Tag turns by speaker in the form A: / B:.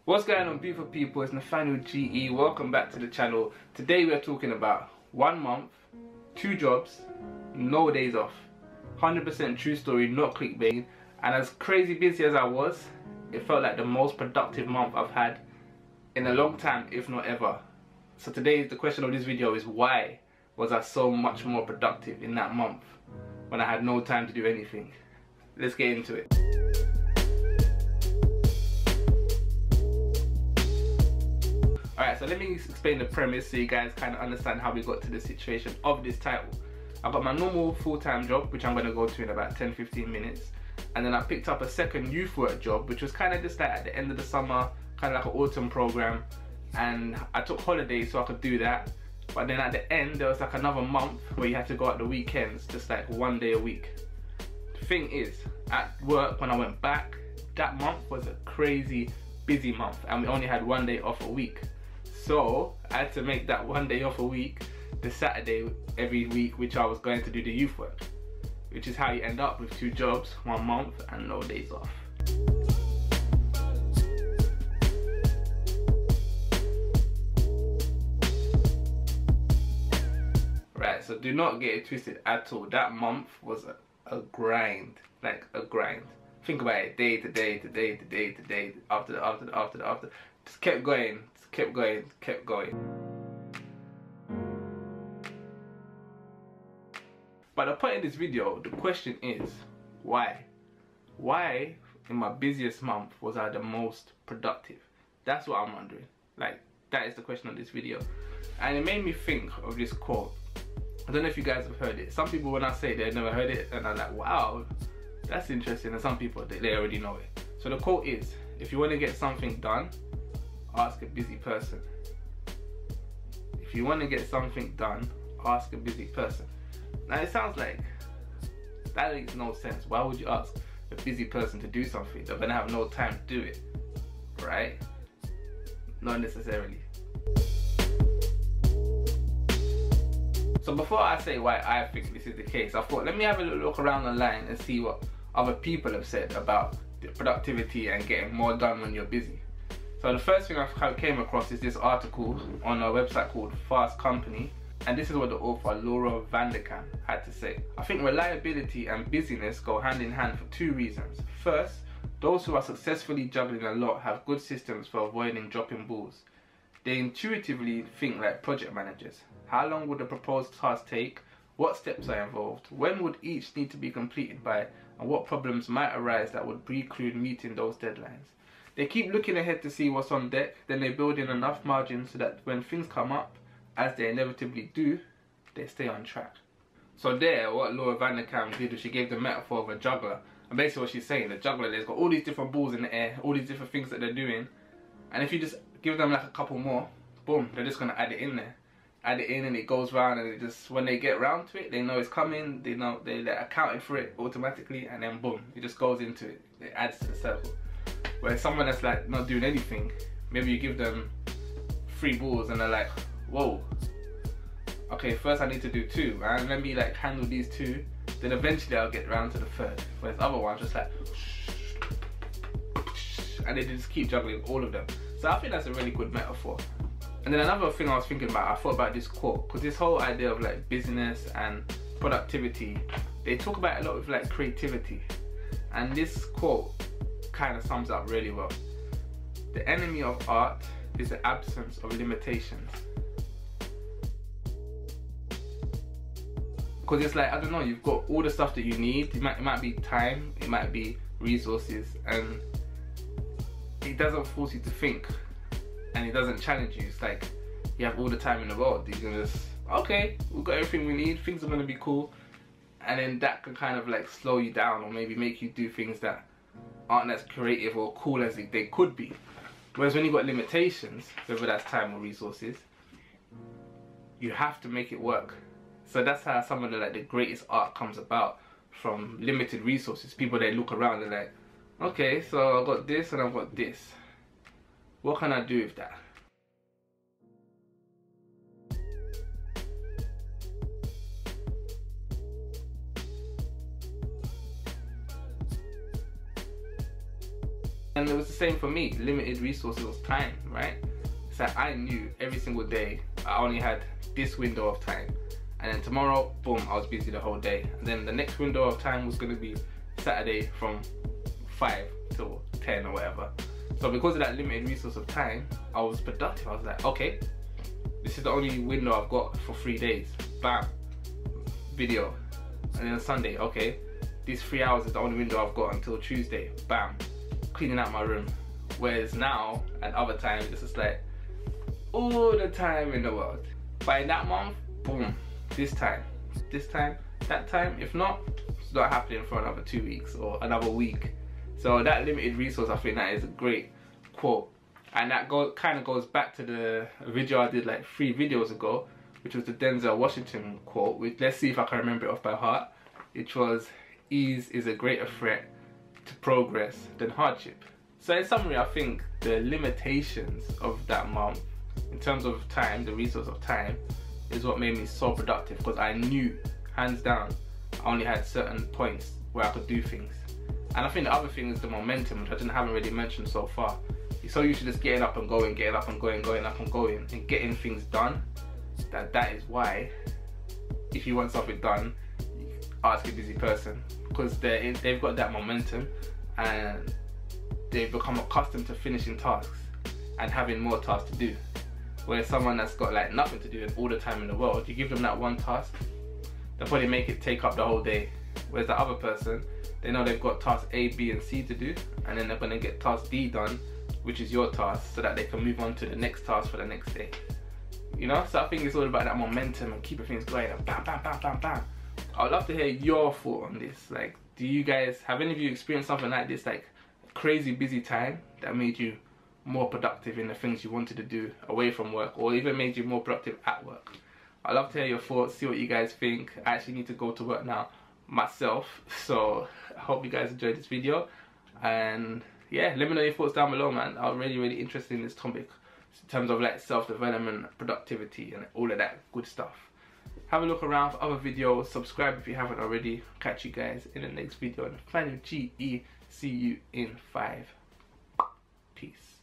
A: What's going on, beautiful people? It's Nathaniel GE. Welcome back to the channel. Today we're talking about 1 month, 2 jobs, no days off. 100% true story, not clickbait. And as crazy busy as I was, it felt like the most productive month I've had in a long time, if not ever. So today the question of this video is, why was I so much more productive in that month when I had no time to do anything? Let's get into it. Alright, so let me explain the premise so you guys kind of understand how we got to the situation of this title. I've got my normal full-time job, which I'm going to go to in about 10-15 minutes. And then I picked up a second youth work job, which was kind of just like at the end of the summer, kind of like an autumn program. And I took holidays so I could do that. But then at the end, there was like another month where you had to go out the weekends, just like 1 day a week. The thing is, at work, when I went back, that month was a crazy busy month. And we only had 1 day off a week. So I had to make that 1 day off a week the Saturday every week, which I was going to do the youth work, which is how you end up with 2 jobs, 1 month and no days off. Right, so do not get it twisted at all. That month was a grind, like a grind. Think about it, day to day to day to day to day, after. Just kept going, kept going. But the point of this video, the question is, why? Why in my busiest month was I the most productive? That's what I'm wondering. Like, that is the question of this video. And it made me think of this quote. I don't know if you guys have heard it. Some people, when I say they've never heard it, and I'm like, wow, that's interesting. And some people, they already know it. So the quote is, if you want to get something done, ask a busy person. If you want to get something done, ask a busy person. Now it sounds like that makes no sense. Why would you ask a busy person to do something? They're gonna have no time to do it, right? Not necessarily. So before I say why I think this is the case, I thought let me have a little look around online and see what other people have said about the productivity and getting more done when you're busy. So the first thing I came across is this article on a website called Fast Company, and this is what the author Laura Vanderkam had to say. I think reliability and busyness go hand in hand for 2 reasons. First, those who are successfully juggling a lot have good systems for avoiding dropping balls. They intuitively think like project managers. How long would the proposed task take? What steps are involved? When would each need to be completed by? And what problems might arise that would preclude meeting those deadlines? They keep looking ahead to see what's on deck, then they build in enough margin so that when things come up, as they inevitably do, they stay on track. So there, what Laura Vanderkam did was she gave the metaphor of a juggler. And basically what she's saying, the juggler, there's got all these different balls in the air, all these different things that they're doing. And if you just give them like a couple more, boom, they're just gonna add it in there. Add it in and it goes round, and it just, when they get round to it, they know it's coming, they know they're accounted for it automatically, and then boom, it just goes into it. It adds to the circle. Whereas someone that's like not doing anything, maybe you give them 3 balls and they're like, whoa, okay, first I need to do 2, and let me like handle these 2, then eventually I'll get around to the 3rd. Whereas other ones just like, and they just keep juggling all of them. So I think that's a really good metaphor. And then another thing I was thinking about, I thought about this quote, because this whole idea of like business and productivity, they talk about it a lot with like creativity. And this quote kind of sums up really well. The enemy of art is the absence of limitations. Because it's like, I don't know, you've got all the stuff that you need. It might be time, it might be resources, and it doesn't force you to think, and it doesn't challenge you. It's like you have all the time in the world. You can just, okay, we've got everything we need, things are gonna be cool, and then that can kind of like slow you down, or maybe make you do things that aren't as creative or cool as they could be. Whereas when you've got limitations, whether that's time or resources, you have to make it work. So that's how some of the greatest art comes about, from limited resources. People, they look around and like, okay, so I've got this and I've got this. What can I do with that? And it was the same for me. Limited resources was time, right? So I knew every single day I only had this window of time, and then tomorrow, boom, I was busy the whole day. And then the next window of time was going to be Saturday from 5 till 10 or whatever. So because of that limited resource of time, I was productive. I was like, okay, this is the only window I've got for 3 days. Bam, video. And then Sunday, okay, these 3 hours is the only window I've got until Tuesday. Bam, cleaning out my room. Whereas now, at other times, it's just like all the time in the world. By that month, boom, this time, that time. If not, it's not happening for another 2 weeks or another week. So that limited resource, I think that is a great quote. And that kind of goes back to the video I did like 3 videos ago, which was the Denzel Washington quote, which, let's see if I can remember it off by heart, which was, ease is a greater threat to progress than hardship. So in summary, I think the limitations of that month, in terms of time, the resource of time, is what made me so productive, because I knew, hands down, I only had certain points where I could do things. And I think the other thing is the momentum, which I haven't really mentioned so far. You're so used to just getting up and going, getting up and going, going up and going, and getting things done, that is why, if you want something done, ask a busy person, because they've got that momentum and they've become accustomed to finishing tasks and having more tasks to do. Whereas someone that's got like nothing to do and all the time in the world, you give them that one task, they'll probably make it take up the whole day. Whereas the other person, they know they've got task A, B and C to do, and then they're going to get task D done, which is your task, so that they can move on to the next task for the next day. You know, so I think it's all about that momentum and keeping things going and bam, bam, bam, bam, bam. I would love to hear your thought on this. Like, do you guys, have any of you experienced something like this, like crazy busy time that made you more productive in the things you wanted to do away from work, or even made you more productive at work? I'd love to hear your thoughts, see what you guys think. I actually need to go to work now myself, so I hope you guys enjoyed this video. And yeah, let me know your thoughts down below, man. I'm really interested in this topic in terms of like self-development, productivity and all of that good stuff. Have a look around for other videos, subscribe if you haven't already. Catch you guys in the next video. And Nathaniel GE, see you in 5. Peace.